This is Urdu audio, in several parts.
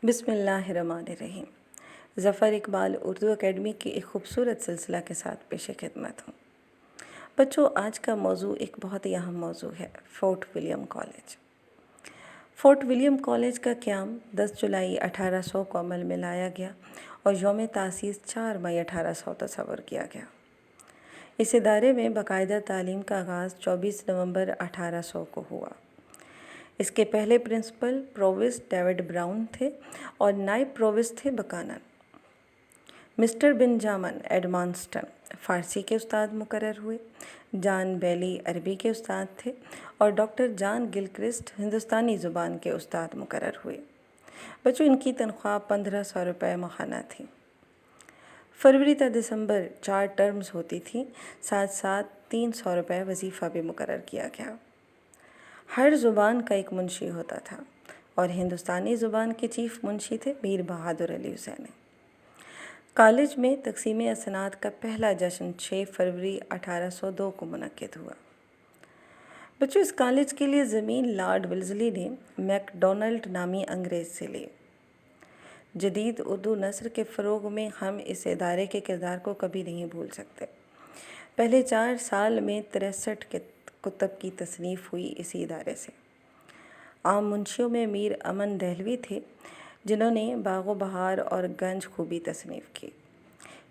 بسم اللہ الرحمن الرحیم۔ ظفر اقبال اردو اکیڈمی کے ایک خوبصورت سلسلہ کے ساتھ پیش خدمت ہوں۔ بچوں، آج کا موضوع ایک بہت ہی اہم موضوع ہے، Fort William College. Fort William College کا قیام 10 جولائی 1800 کو عمل میں لایا گیا اور یوم تاسیس 4 مئی 1800 تصور کیا گیا۔ اس ادارے میں باقاعدہ تعلیم کا آغاز 24 نومبر 1800 کو ہوا۔ اس کے پہلے پرنسپل پرووسٹ ڈیوڈ براؤن تھے اور نائب پرووسٹ تھے بکانن۔ مسٹر بنجامن ایڈمانسٹن فارسی کے استاد مقرر ہوئے، جان بیلی عربی کے استاد تھے اور ڈاکٹر جان گلکرسٹ ہندوستانی زبان کے استاد مقرر ہوئے۔ بچوں، ان کی تنخواہ 1500 روپے ماہانہ تھی۔ فروری تا دسمبر 4 ٹرمز ہوتی تھیں، ساتھ ساتھ 300 روپے وظیفہ بھی مقرر کیا گیا۔ ہر زبان کا ایک منشی ہوتا تھا اور ہندوستانی زبان کے چیف منشی تھے میر بہادر علی حسینی۔ کالج میں تقسیم اسناد کا پہلا جشن 6 فروری 1802 کو منعقد ہوا۔ بچوں، اس کالج کے لیے زمین لارڈ ولزلی نے میک ڈونلڈ نامی انگریز سے لی۔ جدید اردو نثر کے فروغ میں ہم اس ادارے کے کردار کو کبھی نہیں بھول سکتے۔ پہلے 4 سال میں 63 کتب کی تصنیف ہوئی اسی ادارے سے۔ عام منشیوں میں میر امن دہلوی تھے، جنہوں نے باغ و بہار اور گنج خوبی تصنیف کی۔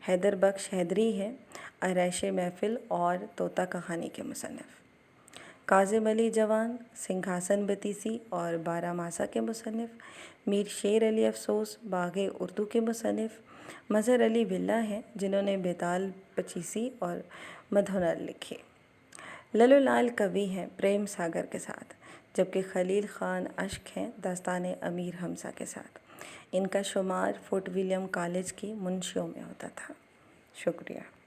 حیدر بخش حیدری ہیں، آرائش محفل اور طوطا کہانی کے مصنف۔ کاظم علی جوان سنگھاسن بتیسی اور بارہ ماسہ کے مصنف۔ میر شیر علی افسوس باغ اردو کے مصنف۔ مظہر علی بھلا ہیں، جنہوں نے بیتال پچیسی اور مدھونر لکھی۔ للو لال کوی ہیں پریم ساگر کے ساتھ، جبکہ خلیل خان اشک ہیں داستان امیر حمزہ کے ساتھ۔ ان کا شمار فورٹ ولیم کالج کی منشیوں میں ہوتا تھا۔ شکریہ۔